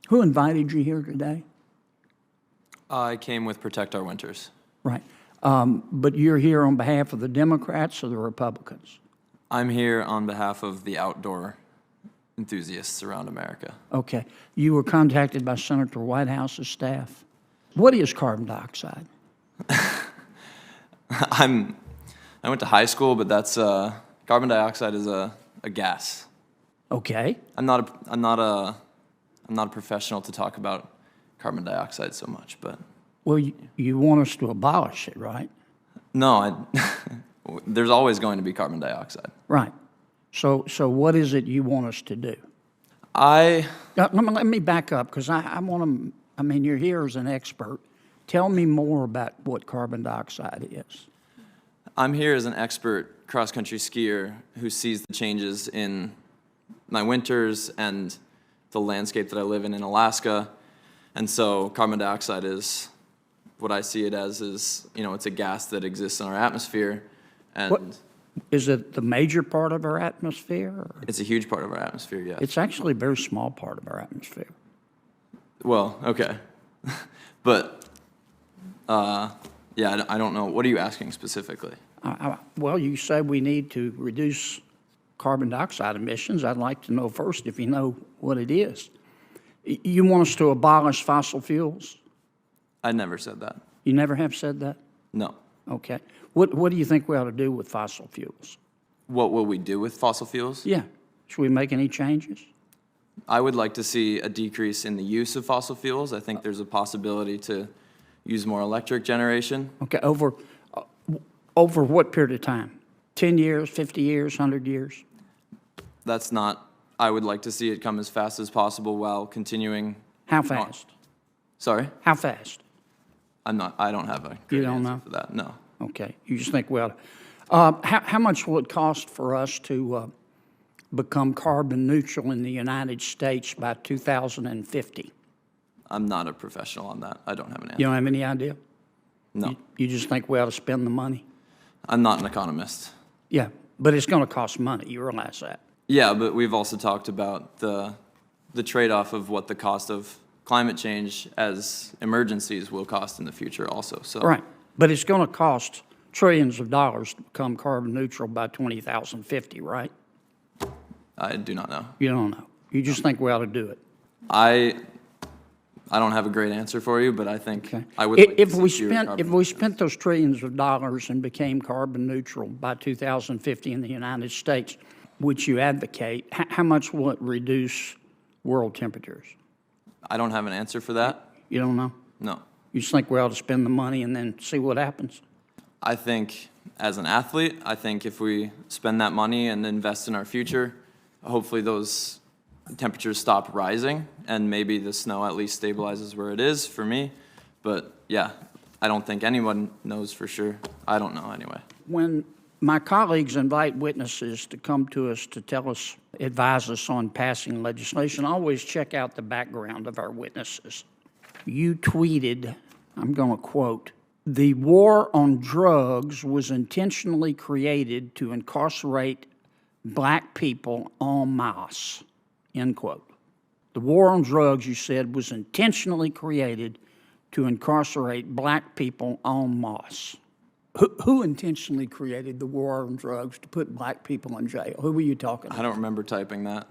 Who invited you here today? I came with Protect Our Winters. Right. But you're here on behalf of the Democrats or the Republicans? I'm here on behalf of the outdoor enthusiasts around America. Okay. You were contacted by Senator Whitehouse's staff. What is carbon dioxide? I went to high school, but that's carbon dioxide is a gas. Okay. I'm not a professional to talk about carbon dioxide so much, but Well, you want us to abolish it, right? no, there's always going to be carbon dioxide. Right. So what is it you want us to do? I Let me back up, because I want to, I mean, you're here as an expert. Tell me more about what carbon dioxide is. I'm here as an expert cross-country skier who sees the changes in my winters and the landscape that I live in Alaska. And so carbon dioxide is what I see it as is, it's a gas that exists in our atmosphere. And What, is it the major part of our atmosphere? Or? it's a huge part of our atmosphere, yes. It's actually a very small part of our atmosphere. Well, okay. But, yeah, I don't know. What are you asking specifically? Well, you say we need to reduce carbon dioxide emissions. I'd like to know first if you know what it is. You want us to abolish fossil fuels? I never said that. You never have said that? No. Okay. What do you think we ought to do with fossil fuels? What will we do with fossil fuels? Yeah. Should we make any changes? I would like to see a decrease in the use of fossil fuels. I think there's a possibility to use more electric generation. Okay. Over what period of time? 10 years, 50 years, 100 years? That's not, I would like to see it come as fast as possible while continuing. How fast? Sorry? How fast? I don't have a great don't answer know? for that, no. Okay. You just think, well, how much will it cost for us to become carbon neutral in the United States by 2050? I'm not a professional on that. I don't have an answer. You don't have any idea? No. You just think we ought to spend the money? I'm not an economist. Yeah, but it's going to cost money. You realize that? Yeah, but we've also talked about the trade-off of what the cost of climate change as emergencies will cost in the future also. So Right, but it's going to cost trillions of dollars to become carbon neutral by 2050, right? I do not know. You don't know. You just think we ought to do it. I don't have a great answer for you, but I think Okay. I would like If to we see fewer spent carbon if we spent those trillions of dollars and became carbon neutral by 2050 in the United States, which you advocate, how much will it reduce world temperatures? I don't have an answer for that. You don't know? No. You just think we ought to spend the money and then see what happens? I think as an athlete, I think if we spend that money and invest in our future, hopefully those temperatures stop rising and maybe the snow at least stabilizes where it is for me. But yeah, I don't think anyone knows for sure. I don't know anyway. When my colleagues invite witnesses to come to us to tell us, advise us on passing legislation, I always check out the background of our witnesses. You tweeted, I'm going to quote, "The war on drugs was intentionally created to incarcerate black people en masse," end quote. The war on drugs, you said, was intentionally created to incarcerate black people en masse. Who intentionally created the war on drugs to put black people in jail? Who were you talking about? I don't remember typing that.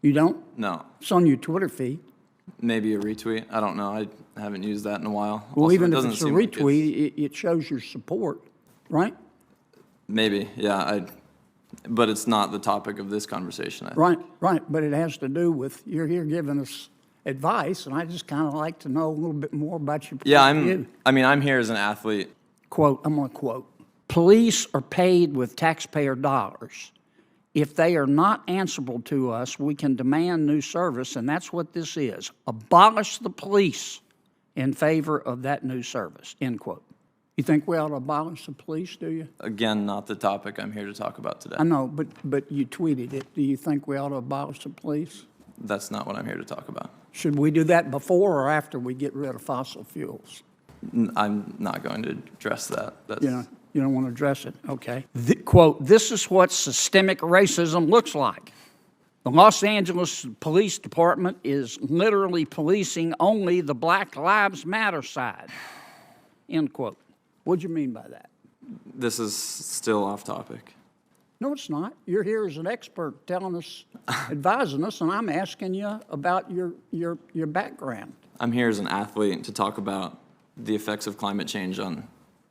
You don't? No. It's on your Twitter feed. Maybe a retweet. I don't know. I haven't used that in a while. Well, Also, even it if doesn't it's a seem like retweet, it shows your support, right? Maybe, yeah. But it's not the topic of this conversation. I think. Right. But it has to do with, you're here giving us advice, and I just kind of like to know a little bit more about your point Yeah, of view. I'm here as an athlete. Quote, I'm going to quote, "Police are paid with taxpayer dollars. If they are not answerable to us, we can demand new service," and that's what this is. Abolish the police in favor of that new service, end quote. You think we ought to abolish the police, do you? Again, not the topic I'm here to talk about today. I know, but you tweeted it. Do you think we ought to abolish the police? That's not what I'm here to talk about. Should we do that before or after we get rid of fossil fuels? I'm not going to address that. That's, You don't want to address it, okay. Quote, "This is what systemic racism looks like. The Los Angeles Police Department is literally policing only the Black Lives Matter side, end quote. What do you mean by that? This is still off topic. No, it's not. You're here as an expert telling us, advising us, and I'm asking you about your background. I'm here as an athlete to talk about the effects of climate change on